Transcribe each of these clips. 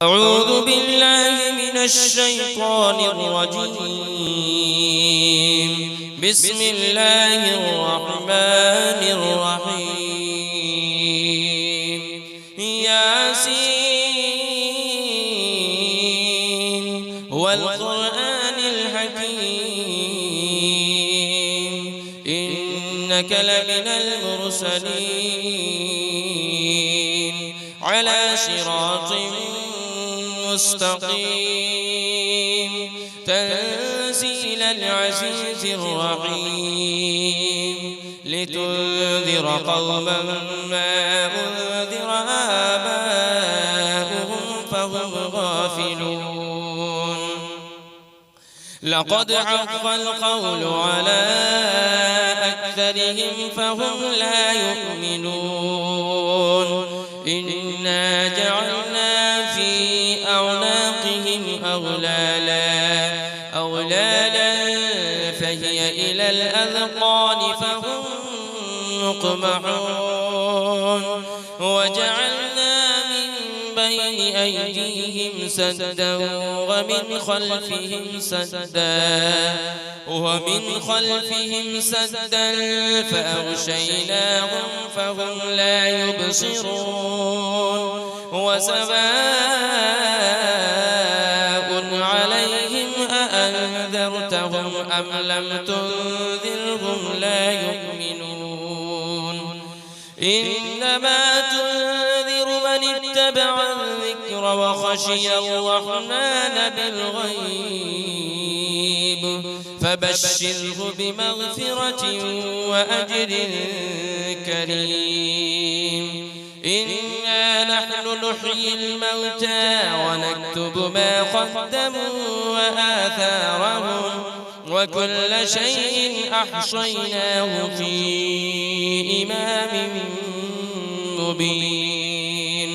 أعوذ بالله من الشيطان الرجيم. بسم الله الرحمن الرحيم. ياسين والقرآن الحكيم إنك لمن المرسلين على صراط مستقيم تنزيل العزيز الرحيم لتنذر قوما ما أنذر آباؤهم فهم غافلون. لقد حق القول على أكثرهم فهم لا يؤمنون. إنا جعلنا في أعناقهم أغلالا فهي إلى الأذقان فهم مقمحون. وجعلنا من بين أيديهم سدا ومن خلفهم سدا فأغشيناهم فهم لا يبصرون. وسواء عليهم أأنذرتهم أم لم تنذرهم لا يؤمنون. إنما تنذر من اتبع الذكر وخشي الرحمن بالغيب فبشره بمغفرة وأجر كريم. إنا نحن نحيي الموتى ونكتب ما قدموا وآثارهم وكل شيء أحصيناه في إمام مبين.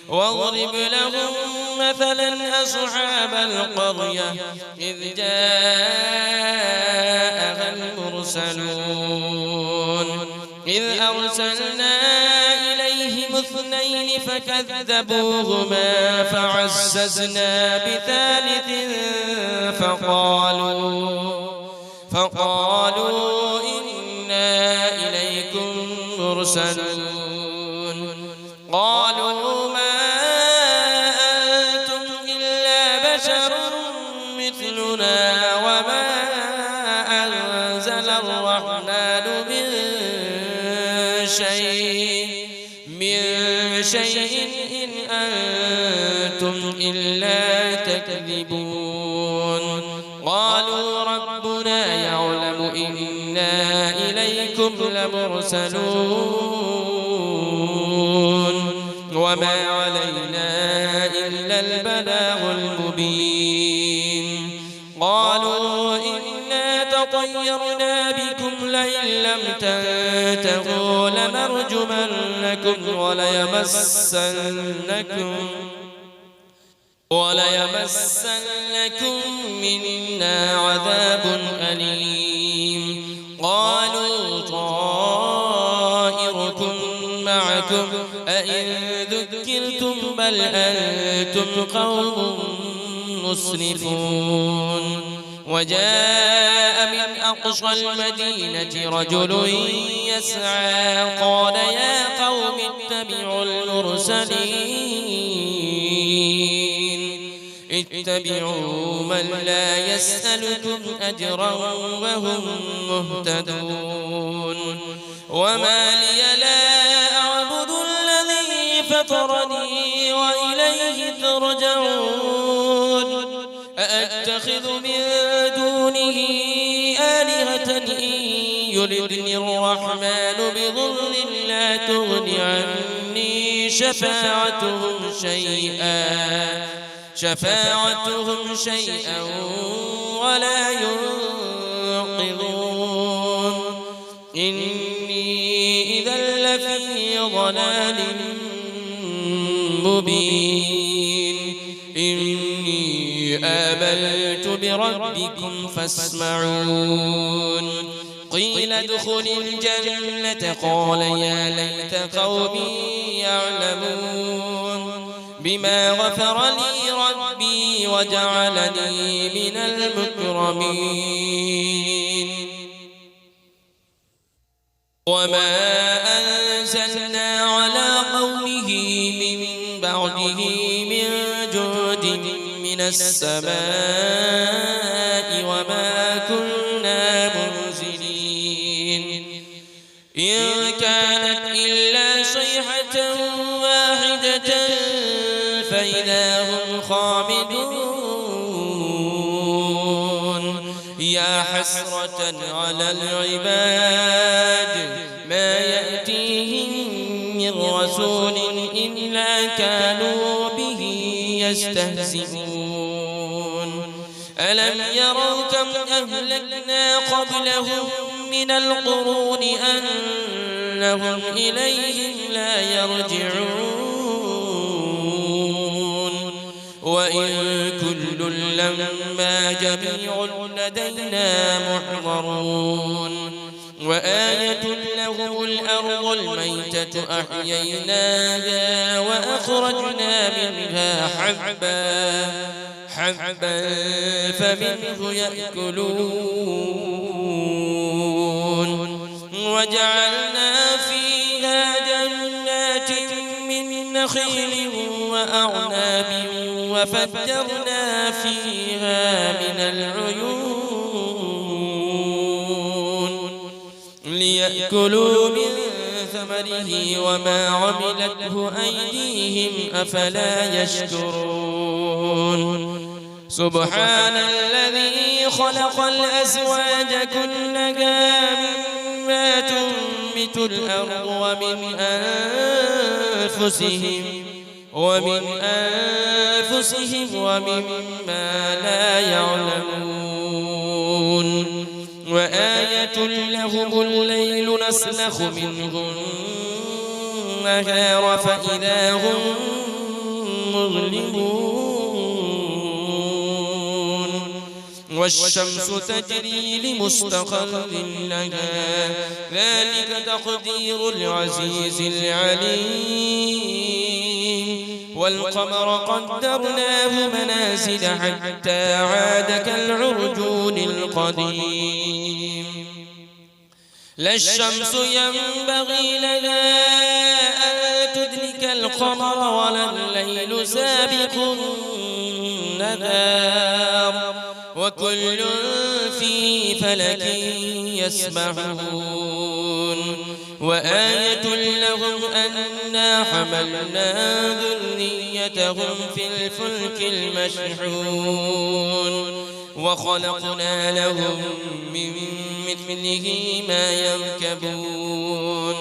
واضرب لهم مثلا أصحاب القرية إذ جاءها المرسلون إذ أرسلنا إليهم اثنين فكذبوهما فعززنا بثالث فقالوا إنا إليكم مرسلون. قالوا ما أنتم إلا بشر مثلنا وما أنزل الرحمن من شيء إن أنتم إلا تكذبون. قالوا ربنا يعلم إنا إليكم لمرسلون وما علينا إلا البلاغ المبين. قالوا إنا تطيرنا بكم لئن لم تنتهوا لنرجمنكم وليمسنكم منا عذاب أليم. قالوا طائركم معكم أئن ذكرتم بل أنتم قوم مسرفون. وجاء من أقصى المدينة رجل يسعى قال يا قوم اتبعوا من لا يسألكم أجرا وهم مهتدون. وما لي لا أعبد الذي فطرني وإليه ترجعون. أأتخذ من دونه آلهة إن يردني الرحمن بضر لا تغن عني شفاعتهم شيئا ولا ينقذون. إني إذا لفي ضلال مبين. إني آمنت بربكم فاسمعون. قيل ادخل الجنة قال يا ليت قومي يعلمون. بما غفر لي ربي وجعلني من المكرمين وما أنزلنا على قومه من بعده من جود من السماء وما كنا منزلين إن كانت إلا صيحة واحدة فإذا هم خامدون يا حسرة على العباد ما يأتيهم من رسول إلا كانوا به يستهزئون ألم يروا كم أهلكنا قبلهم من القرون أنهم إليهم لا يرجعون وإن كل لما جميع لدينا محضرون وآية لهم الأرض الميتة أحييناها وأخرجنا منها حبا فمنه يأكلون وجعلنا فيها جنات من نخيل وأعناب وفجرنا فيها من العيون ليأكلوا من ثمره وما عملته أيديهم أفلا يشكرون سبحان الذي خلق الأزواج كلها مما تنبت الأرض ومن أنفسهم ومما لا يعلمون وآية لهم الليل نسلخ منه النهار فإذا هم مظلمون والشمس تجري لمستقر لها ذلك تقدير العزيز العليم والقمر قدرناه منازل حتى عاد كالعرجون القديم لا الشمس ينبغي لها أن تدرك القمر ولا الليل سابق النهار وكل في فلك يسبحون وآية لهم أنا حملنا ذريتهم في الفلك المشحون وخلقنا لهم من مثله ما يركبون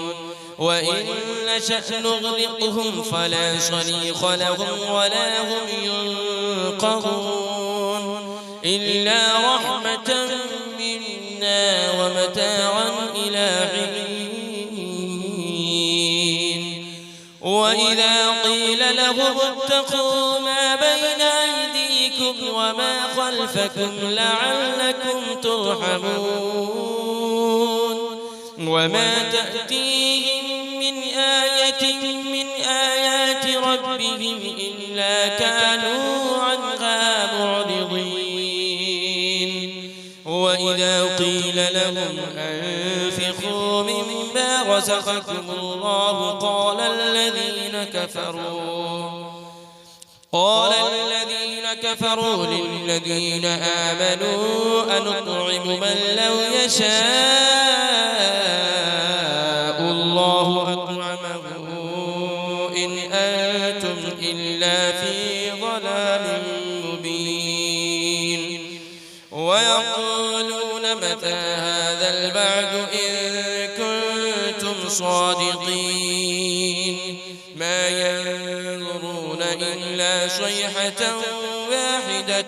وإن نشأ نغرقهم فلا صريخ لهم ولا هم ينقذون إلا رحمة منا ومتاعا إلى حين وإذا قيل لهم اتقوا ما بين أيديكم وما خلفكم لعلكم ترحمون وما تأتيهم من آية من آيات ربهم إلا كانوا عنها معرضين وإذا قيل لهم أنفقوا مما رزقكم الله قال الذين كفروا للذين آمنوا أنطعم من لو يشاء الله أطعمه إن أنتم إلا في ضلال مبين ويقولون متى هذا البعد إن كنتم صادقين ما ينظرون إلا صيحة واحدة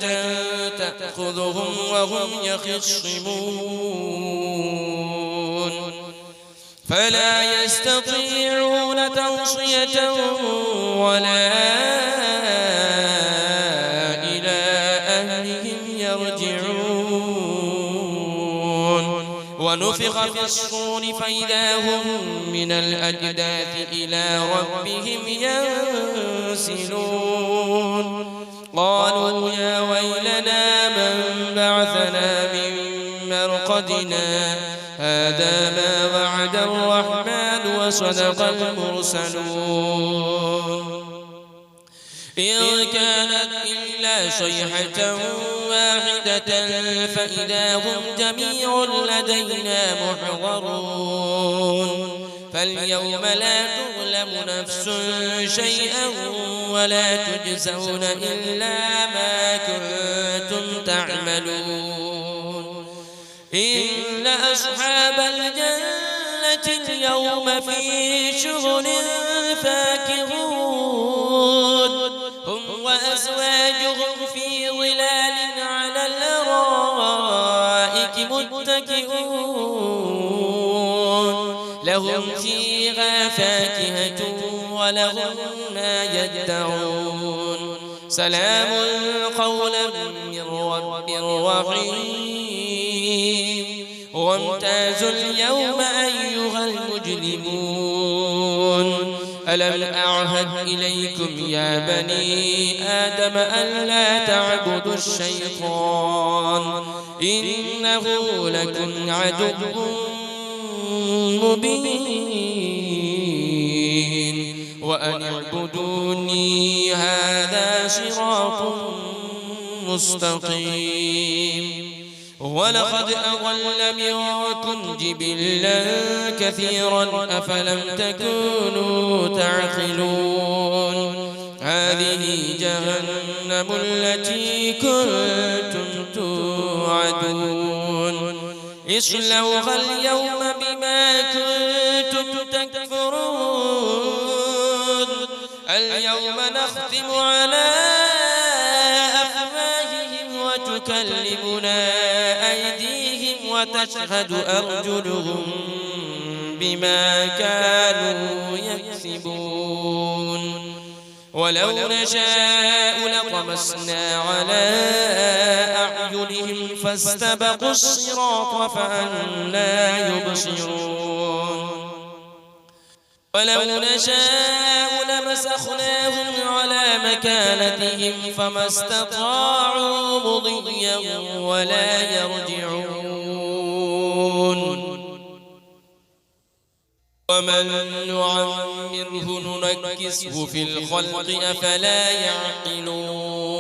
تأخذهم وهم يخصمون فلا يستطيعون توصية ولا إلى أهلهم يرجعون ونفخ في الصور فإذا هم من الأجداث إلى ربهم ينسلون قالوا يا ويلنا من بعثنا من مرقدنا هذا ما وعد الرحمن وصدق المرسلون إن كانت إلا صيحة واحدة فإذا هم جميع لدينا محضرون فاليوم لا تظلم نفس شيئا ولا تجزون إلا ما كنتم تعملون إن أصحاب الجنة اليوم في شغل فاكهون هم وأزواجهم في ظلال على الأرائك متكئون لهم فيها فاكهة ولهم ما يدعون سلام قولا من رب رحيم وامتازوا اليوم أيها المجرمون ألم أعهد إليكم يا بني آدم ألا تعبدوا الشيطان إنه لكم عدو مبين وأن اعبدوني هذا صراط مستقيم ولقد أضل منكم جبلا كثيرا أفلم تكونوا تعقلون هذه جهنم التي كنتم توعدون اصلوها اليوم بما كنتم تكفرون اليوم نختم على أفواههم وتكلمنا أيديهم وتشهد أرجلهم بما كانوا يكسبون ولو نشاء لطمسنا على أعينهم فاستبقوا الصراط فأنى يبصرون ولو نشاء لمسخناهم على مكانتهم فما استطاعوا مضيا ولا يرجعون ومن نعمره ننكسه في الخلق أفلا يعقلون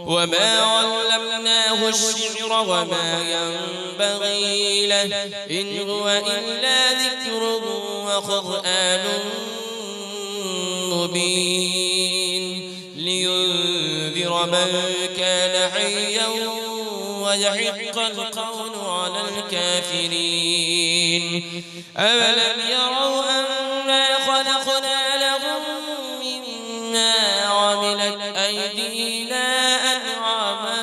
وما علمناه الشعر وما ينبغي له إن هو إلا ذكر وقرآن مبين لينذر من كان حيا ويحق القول على الكافرين أولم يروا أنا خلقنا لهم مما عملت أيدينا أنعاما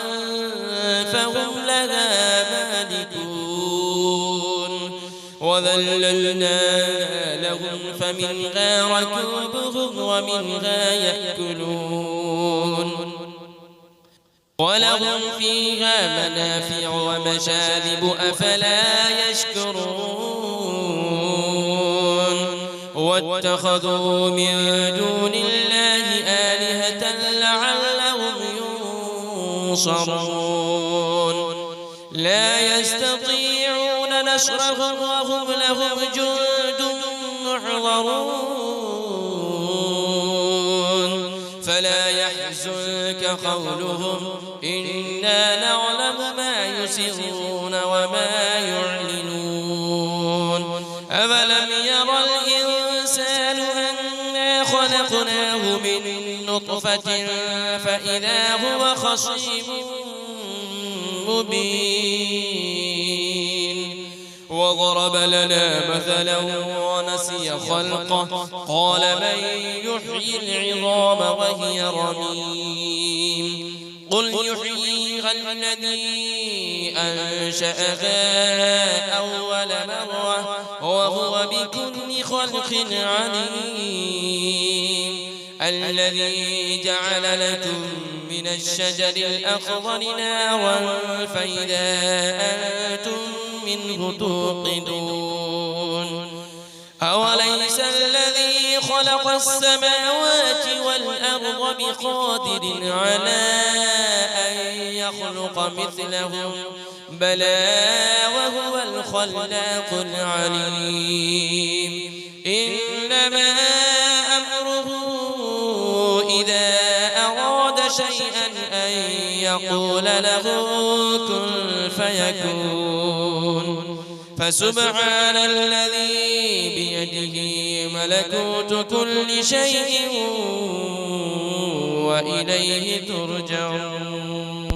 فهم لها مالكون وذللنا لهم فمنها ركوبهم ومنها يأكلون ولهم فيها منافع ومشارب أفلا يشكرون واتخذوا من دون الله آلهة لعلهم ينصرون لا يستطيعون نصرهم وهم لهم جند محضرون فلا يحزنك قولهم إنا نعلم ما يسرون وما يعلنون أولم يرى الإنسان أنا خلقناه من نطفة فإذا هو خصيم مبين وضرب لنا مثلا ونسي خلقه قال من يحيي العظام وهي رميم قل يحييها الذي أنشأها أول مرة وهو بكل خلق عليم الذي جعل لكم من الشجر الأخضر نارا فإذا أنتم منه توقدون أوليس الذي خلق السماوات والأرض بقادر على أن يخلق مثلهم بلى وهو الخلاق العليم إنما أمره إذا أراد شيئا أن يقول له كن فيكون فسبحان الذي بيده ملكوت كل شيء وإليه ترجعون